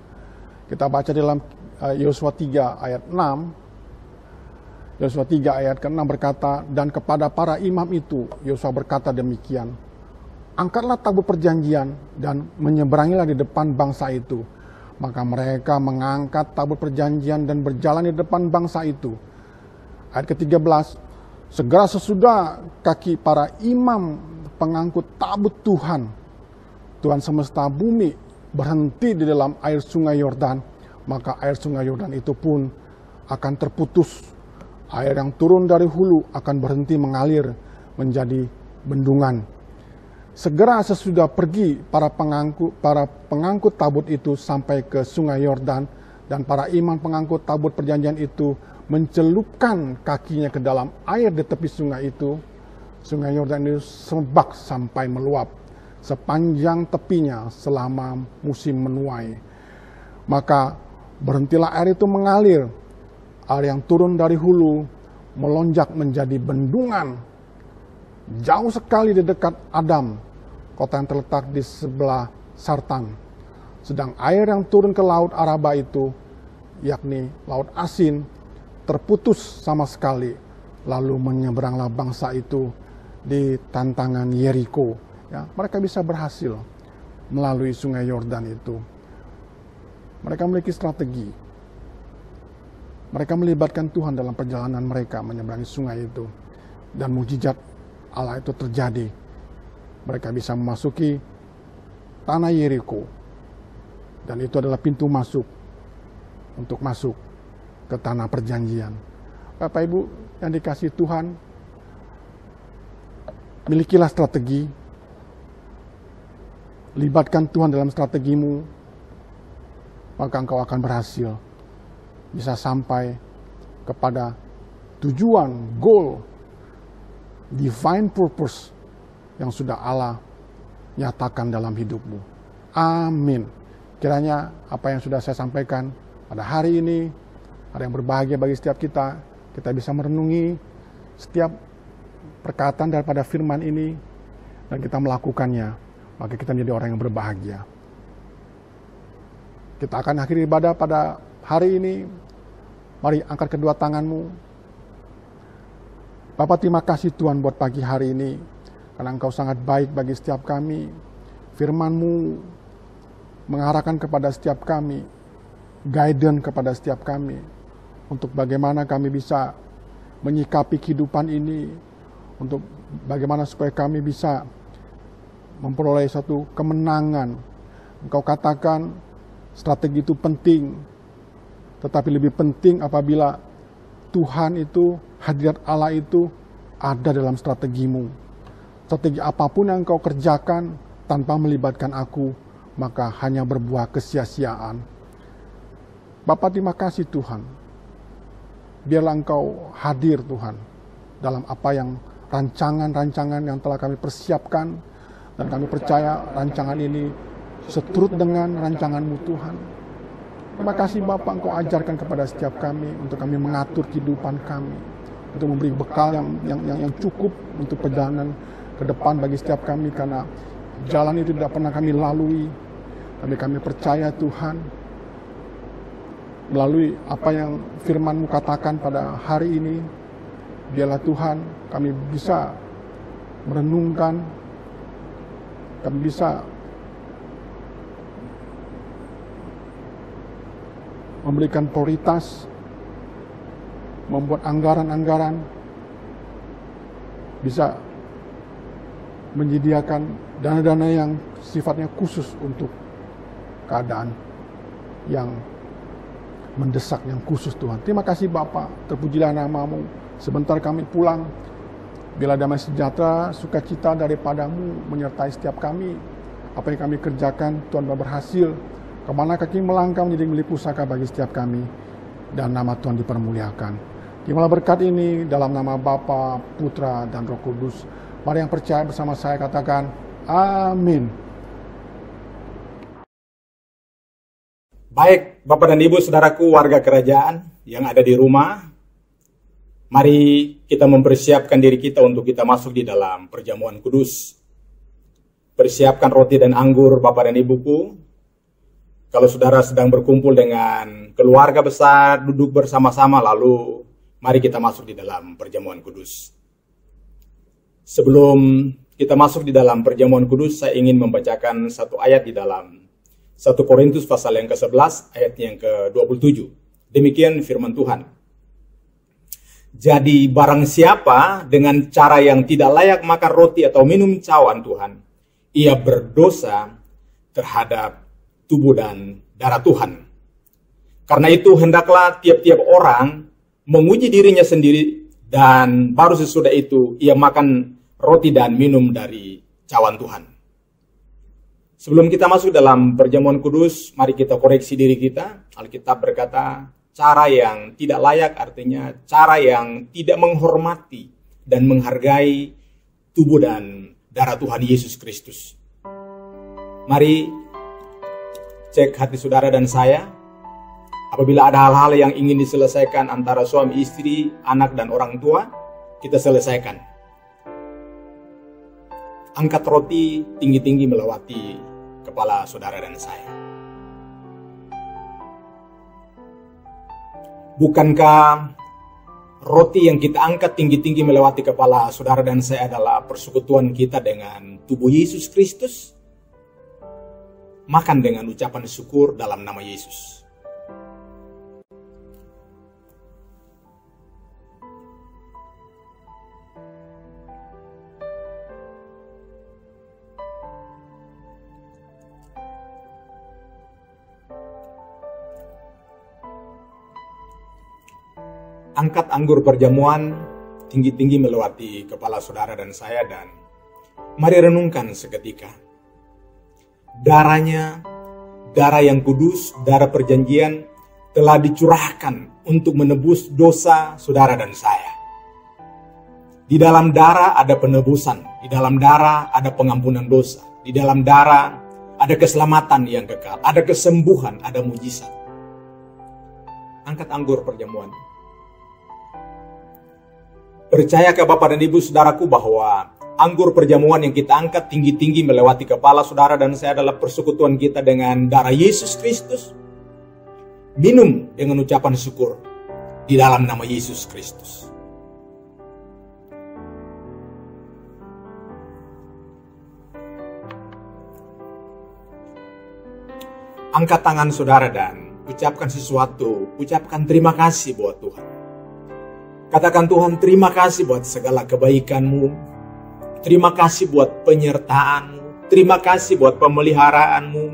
D: Kita baca dalam Yosua 3 ayat 6. Yosua 3 ayat ke-6 berkata, dan kepada para imam itu Yosua berkata demikian, angkatlah tabut perjanjian dan menyeberangilah di depan bangsa itu. Maka mereka mengangkat tabut perjanjian dan berjalan di depan bangsa itu. Ayat ke-13, segera sesudah kaki para imam pengangkut tabut Tuhan semesta bumi berhenti di dalam air sungai Yordan, maka air sungai Yordan itu pun akan terputus. Air yang turun dari hulu akan berhenti mengalir menjadi bendungan. Segera sesudah pergi para pengangkut tabut itu sampai ke sungai Yordan, dan para imam pengangkut tabut perjanjian itu mencelupkan kakinya ke dalam air di tepi sungai itu. Sungai Yordan itu serbak sampai meluap sepanjang tepinya selama musim menuai. Maka berhentilah air itu mengalir. Air yang turun dari hulu melonjak menjadi bendungan jauh sekali di dekat Adam, kota yang terletak di sebelah Sartan. Sedang air yang turun ke laut Araba itu, yakni laut asin, terputus sama sekali. Lalu menyeberanglah bangsa itu di tantangan Yeriko. Ya, mereka bisa berhasil melalui sungai Yordan itu. Mereka memiliki strategi. Mereka melibatkan Tuhan dalam perjalanan mereka menyeberangi sungai itu. Dan mukjizat Allah itu terjadi. Mereka bisa memasuki tanah Yeriko. Dan itu adalah pintu masuk untuk masuk ke tanah perjanjian. Bapak Ibu yang dikasihi Tuhan, milikilah strategi. Libatkan Tuhan dalam strategimu, maka engkau akan berhasil. Bisa sampai kepada tujuan, goal, divine purpose yang sudah Allah nyatakan dalam hidupmu. Amin. Kiranya apa yang sudah saya sampaikan pada hari ini, hari yang berbahagia bagi setiap kita bisa merenungi setiap perkataan daripada firman ini, dan kita melakukannya, maka kita menjadi orang yang berbahagia. Kita akan akhiri ibadah pada hari ini. Mari angkat kedua tanganmu. Bapa, terima kasih Tuhan buat pagi hari ini, karena Engkau sangat baik bagi setiap kami. Firman-Mu mengarahkan kepada setiap kami, guidance kepada setiap kami, untuk bagaimana kami bisa menyikapi kehidupan ini, untuk bagaimana supaya kami bisa memperoleh satu kemenangan. Engkau katakan strategi itu penting, tetapi lebih penting apabila Tuhan itu, hadirat Allah itu ada dalam strategimu. Strategi apapun yang engkau kerjakan tanpa melibatkan aku, maka hanya berbuah kesia-siaan. Bapa, terima kasih Tuhan. Biarlah engkau hadir Tuhan dalam apa yang rancangan-rancangan yang telah kami persiapkan, dan kami percaya rancangan ini seturut dengan rancangan-Mu Tuhan. Terima kasih Bapa, Engkau ajarkan kepada setiap kami untuk kami mengatur kehidupan kami, untuk memberi bekal yang cukup untuk perjalanan ke depan bagi setiap kami, karena jalan itu tidak pernah kami lalui. Tapi kami percaya Tuhan, melalui apa yang firman-Mu katakan pada hari ini, biarlah Tuhan kami bisa merenungkan, kami bisa memberikan prioritas, membuat anggaran-anggaran, bisa menyediakan dana-dana yang sifatnya khusus untuk keadaan yang mendesak, yang khusus Tuhan. Terima kasih Bapa, terpujilah nama-Mu. Sebentar kami pulang, bila damai sejahtera, sukacita daripada-Mu menyertai setiap kami. apa yang kami kerjakan, Tuhan berhasil. Kemana kaki melangkah menjadi milik pusaka bagi setiap kami. Dan nama Tuhan dipermuliakan. Terimalah berkat ini dalam nama Bapa, Putra, dan Roh Kudus. Mari yang percaya bersama saya katakan, amin.
E: Baik, Bapak dan Ibu, saudaraku, warga kerajaan yang ada di rumah, mari kita mempersiapkan diri kita untuk kita masuk di dalam perjamuan kudus. Persiapkan roti dan anggur, Bapak dan Ibuku. Kalau saudara sedang berkumpul dengan keluarga besar, duduk bersama-sama, lalu mari kita masuk di dalam perjamuan kudus. Sebelum kita masuk di dalam perjamuan kudus, saya ingin membacakan satu ayat di dalam 1 Korintus pasal yang ke-11 ayat yang ke-27. Demikian firman Tuhan. Jadi barang siapa dengan cara yang tidak layak makan roti atau minum cawan Tuhan, ia berdosa terhadap tubuh dan darah Tuhan. Karena itu hendaklah tiap-tiap orang menguji dirinya sendiri, dan baru sesudah itu ia makan roti dan minum dari cawan Tuhan. Sebelum kita masuk dalam perjamuan kudus, mari kita koreksi diri kita. Alkitab berkata, cara yang tidak layak artinya cara yang tidak menghormati dan menghargai tubuh dan darah Tuhan Yesus Kristus. Mari cek hati saudara dan saya. Apabila ada hal-hal yang ingin diselesaikan antara suami istri, anak dan orang tua, kita selesaikan. Angkat roti tinggi-tinggi melewati kepala saudara dan saya. Bukankah roti yang kita angkat tinggi-tinggi melewati kepala saudara dan saya adalah persekutuan kita dengan tubuh Yesus Kristus? Makan dengan ucapan syukur dalam nama Yesus. Angkat anggur perjamuan tinggi-tinggi melewati kepala saudara dan saya, dan mari renungkan seketika. Darahnya, darah yang kudus, darah perjanjian telah dicurahkan untuk menebus dosa saudara dan saya. Di dalam darah ada penebusan, di dalam darah ada pengampunan dosa, di dalam darah ada keselamatan yang kekal, ada kesembuhan, ada mujizat. Angkat anggur perjamuan. Percayakah Bapak dan Ibu saudaraku bahwa anggur perjamuan yang kita angkat tinggi-tinggi melewati kepala saudara dan saya adalah persekutuan kita dengan darah Yesus Kristus? Minum dengan ucapan syukur di dalam nama Yesus Kristus. Angkat tangan saudara dan ucapkan sesuatu, ucapkan terima kasih buat Tuhan. Katakan, Tuhan, terima kasih buat segala kebaikan-Mu. Terima kasih buat penyertaan-Mu. Terima kasih buat pemeliharaanmu.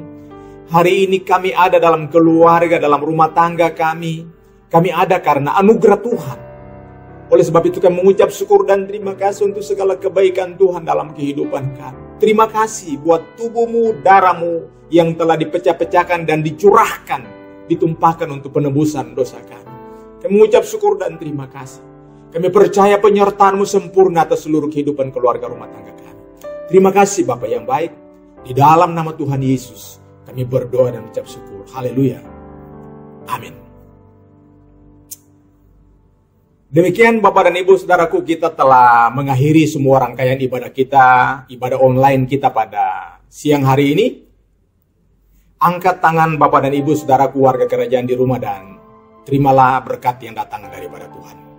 E: Hari ini kami ada dalam keluarga, dalam rumah tangga kami. Kami ada karena anugerah Tuhan. Oleh sebab itu kami mengucap syukur dan terima kasih untuk segala kebaikan Tuhan dalam kehidupan kami. Terima kasih buat tubuh-Mu, darah-Mu yang telah dipecah-pecahkan dan dicurahkan, ditumpahkan untuk penebusan dosa kami. Kami mengucap syukur dan terima kasih. Kami percaya penyertaan-Mu sempurna atas seluruh kehidupan keluarga rumah tangga kami. Terima kasih Bapa yang baik. Di dalam nama Tuhan Yesus, kami berdoa dan mengucap syukur. Haleluya. Amin. Demikian Bapak dan Ibu saudaraku, kita telah mengakhiri semua rangkaian ibadah kita, ibadah online kita pada siang hari ini. Angkat tangan Bapak dan Ibu saudaraku warga kerajaan di rumah dan terimalah berkat yang datang daripada Tuhan.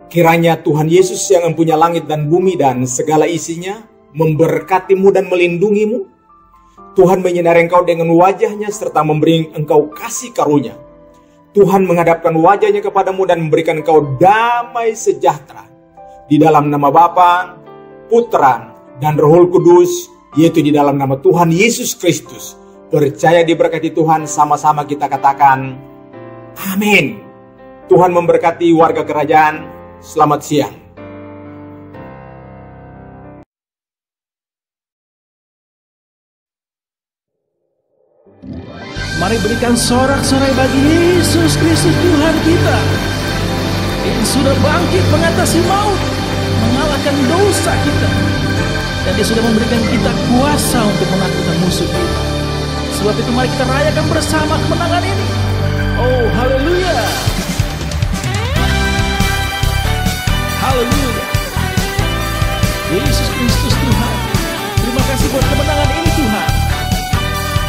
E: Kiranya Tuhan Yesus yang mempunyai langit dan bumi dan segala isinya memberkatimu dan melindungimu. Tuhan menyinari engkau dengan wajahnya serta memberi engkau kasih karunia. Tuhan menghadapkan wajahnya kepadamu dan memberikan engkau damai sejahtera. Di dalam nama Bapa, Putra, dan Roh Kudus, yaitu di dalam nama Tuhan Yesus Kristus. Percaya diberkati Tuhan, sama-sama kita katakan, amin. Tuhan memberkati warga kerajaan. Selamat siang.
B: Mari berikan sorak-sorai bagi Yesus Kristus Tuhan kita yang sudah bangkit mengatasi maut, mengalahkan dosa kita, dan Dia sudah memberikan kita kuasa untuk menaklukkan musuh kita. Sebab itu mari kita rayakan bersama kemenangan ini. Oh, haleluya. Haleluya. Yesus Kristus Tuhan, terima kasih buat kemenangan ini Tuhan.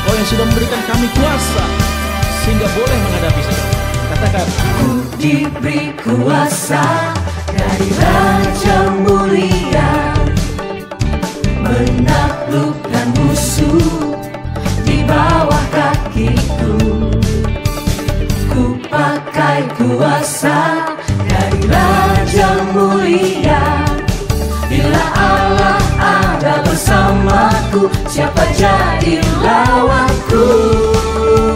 B: Kau yang sudah memberikan kami kuasa sehingga boleh menghadapi segala. Katakan,
C: Ku diberi kuasa dari Raja Mulia, menaklukkan musuh di bawah kakiku. Ku pakai kuasa dari Raja Mulia. Bila Allah ada bersamaku, siapa jadi lawanku?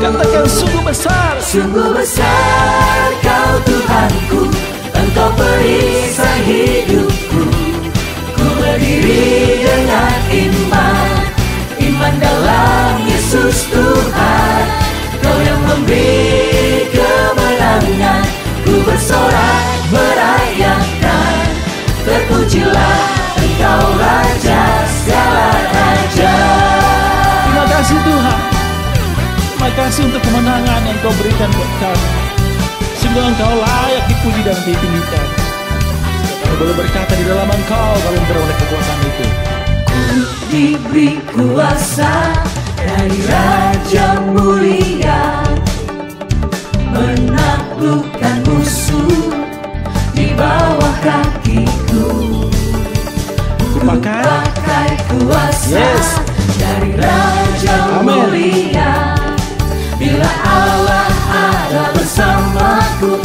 B: katakan sungguh besar.
C: Sungguh besar Kau Tuhanku, Engkau perisai hidupku. Ku berdiri dengan iman dalam Yesus Tuhan. Kau yang memberi kemenangan, ku bersorak merayakan. Terpujilah Engkau Raja segala raja.
B: Terima kasih Tuhan. Terima kasih untuk kemenangan yang Kau berikan buat kami. Sungguh Engkau layak dipuji dan ditinggikan. Kami boleh berkata di dalam Engkau kami beroleh kekuatan itu.
C: Ku diberi kuasa dari Raja Mulia, menaklukkan musuh di bawah kakiku. Ku pakai kuasa dari Raja Mulia. Bila Allah ada bersamaku,